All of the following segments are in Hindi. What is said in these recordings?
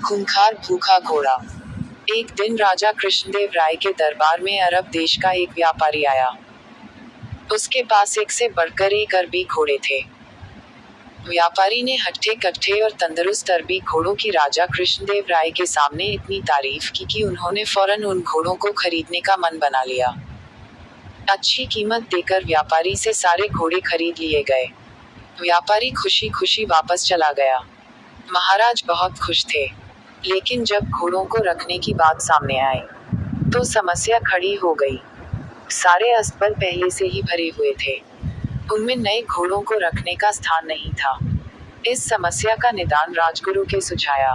खूंखार भूखा घोड़ा। एक दिन राजा कृष्णदेव राय के दरबार में अरब देश का एक व्यापारी आया। उसके पास एक से बढ़कर एक अरबी घोड़े थे। व्यापारी ने हट्ठे कट्ठे और तंदुरुस्त अरबी घोड़ों की राजा कृष्णदेव राय के सामने इतनी तारीफ की कि उन्होंने फौरन उन घोड़ों को खरीदने का मन बना लिया। अच्छी कीमत देकर व्यापारी से सारे घोड़े खरीद लिए गए। व्यापारी खुशी खुशी वापस चला गया। महाराज बहुत खुश थे, लेकिन जब घोड़ों को रखने की बात सामने आई तो समस्या खड़ी हो गई। सारे अस्तबल पहले से ही भरे हुए थे, उनमें नए घोड़ों को रखने का स्थान नहीं था। इस समस्या का निदान राजगुरु के सुझाया।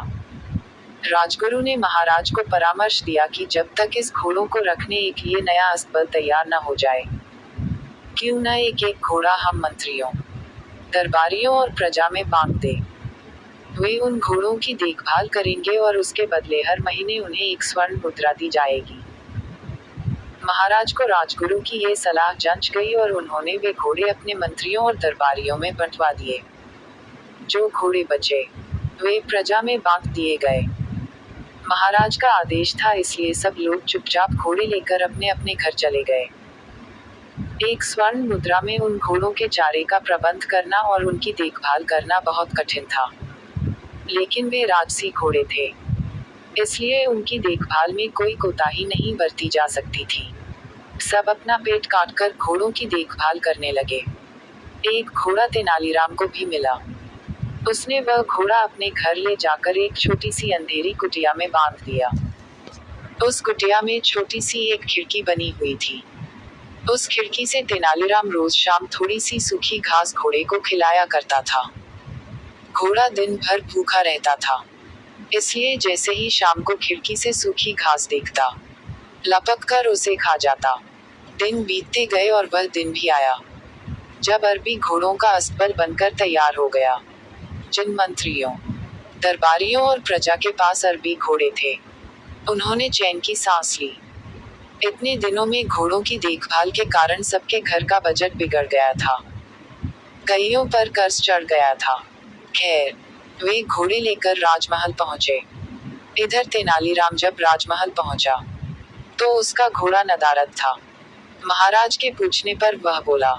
राजगुरु ने महाराज को परामर्श दिया कि जब तक इस घोड़ों को रखने के लिए नया अस्तबल तैयार न हो जाए, क्यों न एक एक घोड़ा हम मंत्रियों, दरबारियों और प्रजा में बांट दे। वे उन घोड़ों की देखभाल करेंगे और उसके बदले हर महीने उन्हें एक स्वर्ण मुद्रा दी जाएगी। महाराज को राजगुरु की यह सलाह जंच गई और उन्होंने वे घोड़े अपने मंत्रियों और दरबारियों में बंटवा दिए। जो घोड़े बचे वे प्रजा में बांट दिए गए। महाराज का आदेश था, इसलिए सब लोग चुपचाप घोड़े लेकर अपने अपने घर चले गए। एक स्वर्ण मुद्रा में उन घोड़ों के चारे का प्रबंध करना और उनकी देखभाल करना बहुत कठिन था, लेकिन वे राजसी घोड़े थे, इसलिए उनकी देखभाल में कोई कोताही नहीं बरती जा सकती थी। सब अपना पेट काटकर घोड़ों की देखभाल करने लगे। एक घोड़ा तेनालीराम को भी मिला। उसने वह घोड़ा अपने घर ले जाकर एक छोटी सी अंधेरी कुटिया में बांध दिया। उस कुटिया में छोटी सी एक खिड़की बनी हुई थी। उस खिड़की से तेनालीराम रोज शाम थोड़ी सी सूखी घास घोड़े को खिलाया करता था। घोड़ा दिन भर भूखा रहता था, इसलिए जैसे ही शाम को खिड़की से सूखी घास देखता, लपक कर उसे खा जाता। दिन बीतते गए और वह दिन भी आया जब अरबी घोड़ों का अस्तबल बनकर तैयार हो गया। जिन मंत्रियों, दरबारियों और प्रजा के पास अरबी घोड़े थे, उन्होंने चैन की सांस ली। इतने दिनों में घोड़ों की देखभाल के कारण सबके घर का बजट बिगड़ गया था। कईयों पर कर्ज चढ़ गया था। खैर, वे घोड़े लेकर राजमहल पहुंचे। इधर तेनालीराम जब राजमहल पहुंचा तो उसका घोड़ा नदारद था। महाराज के पूछने पर वह बोला,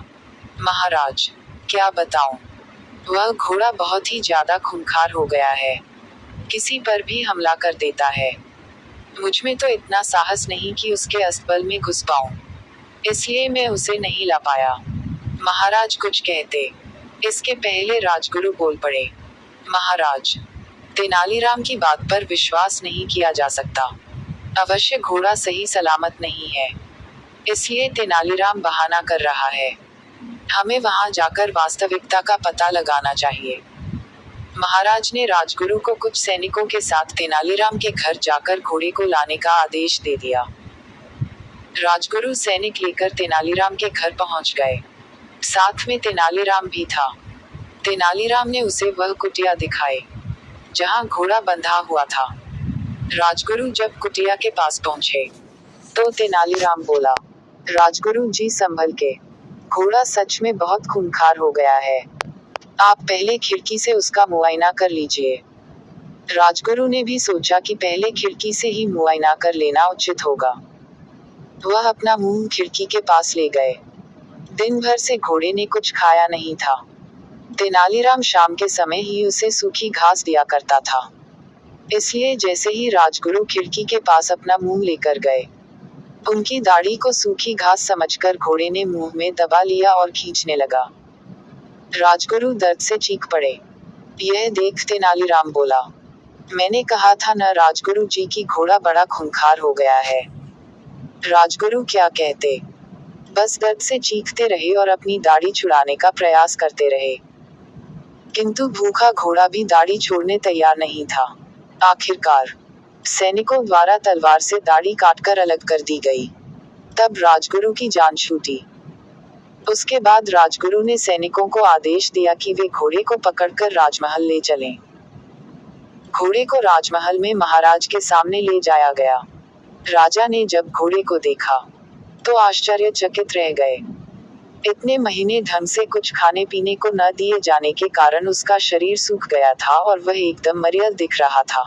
महाराज, क्या बताऊं, वह घोड़ा बहुत ही ज्यादा खूंखार हो गया है, किसी पर भी हमला कर देता है। मुझ में तो इतना साहस नहीं कि उसके अस्तबल में घुस पाऊं, इसलिए मैं उसे नहीं ला पाया। महाराज कुछ कहते, इसके पहले राजगुरु बोल पड़े, महाराज, तेनालीराम की बात पर विश्वास नहीं किया जा सकता। अवश्य घोड़ा सही सलामत नहीं है, इसलिए तेनालीराम बहाना कर रहा है। हमें वहां जाकर वास्तविकता का पता लगाना चाहिए। महाराज ने राजगुरु को कुछ सैनिकों के साथ तेनालीराम के घर जाकर घोड़े को लाने का आदेश दे दिया। राजगुरु सैनिक लेकर तेनालीराम के घर पहुंच गए। साथ में तेनालीराम भी था। तेनालीराम ने उसे वह कुटिया दिखाई जहां घोड़ा बंधा हुआ था। राजगुरु जब कुटिया के पास पहुंचे तो तेनालीराम बोला, राजगुरु जी संभल के, घोड़ा सच में बहुत खूंखार हो गया है। आप पहले खिड़की से उसका मुआयना कर लीजिए। राजगुरु ने भी सोचा कि पहले खिड़की से ही मुआयना कर लेना उचित होगा। वह अपना मुंह खिड़की के पास ले गए। दिन भर से घोड़े ने कुछ खाया नहीं था। तेनालीराम शाम के समय ही उसे सूखी घास दिया करता था, इसलिए जैसे ही राजगुरु खिड़की के पास अपना मुंह लेकर गए, उनकी दाढ़ी को सूखी घास समझकर घोड़े ने मुंह में दबा लिया और खींचने लगा। राजगुरु दर्द से चीख पड़े। यह देख तेनालीराम बोला, मैंने कहा था न राजगुरु जी की घोड़ा बड़ा खूंखार हो गया है। राजगुरु क्या कहते, बस दर्द से चीखते रहे और अपनी दाढ़ी छुड़ाने का प्रयास करते रहे, किंतु भूखा घोड़ा भी दाढ़ी छोड़ने तैयार नहीं था। आखिरकार सैनिकों द्वारा तलवार से दाढ़ी काटकर अलग कर दी गई। तब राजगुरु की जान छूटी। उसके बाद राजगुरु ने सैनिकों को आदेश दिया कि वे घोड़े को पकड़कर राजमहल ले चलें। घोड़े को राजमहल में महाराज के सामने ले जाया गया। राजा ने जब घोड़े को देखा तो आश्चर्यचकित रह गए। इतने महीने ढंग से कुछ खाने पीने को न दिए जाने के कारण उसका शरीर सूख गया था और वह एकदम मरियल दिख रहा था।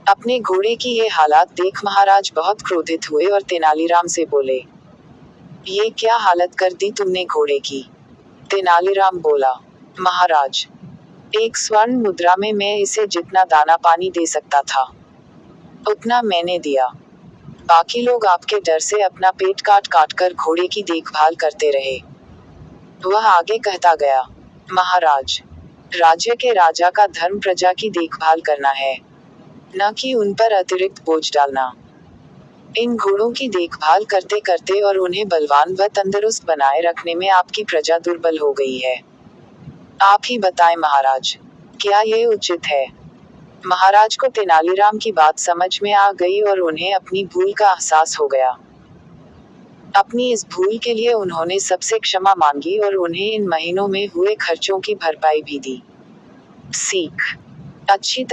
अपने घोड़े की ये हालत देख महाराज बहुत क्रोधित हुए और तेनालीराम से बोले, ये क्या हालत कर दी तुमने घोड़े की? तेनालीराम बोला, महाराज, एक स्वर्ण मुद्रा में मैं इसे जितना दाना पानी दे सकता था उतना मैंने दिया। बाकी लोग आपके डर से अपना पेट काट काट कर घोड़े की देखभाल करते रहे। वह आगे कहता गया, महाराज, राज्य के राजा का धर्म प्रजा की देखभाल करना है, न कि उन पर अतिरिक्त बोझ डालना। इन घोड़ों की देखभाल करते करते और उन्हें बलवान व तंदुरुस्त बनाए रखने में आपकी प्रजा दुर्बल हो गई है। आप ही बताएं महाराज, क्या ये उचित है? महाराज को तेनालीराम की बात समझ में आ गई और उन्हें अपनी भूल का एहसास हो गया। अपनी इस भूल के लिए उन्होंने सबसे क्षमा मांगी और उन्हें इन महीनों में हुए खर्चों की भरपाई भी दी। सीख, अच्छी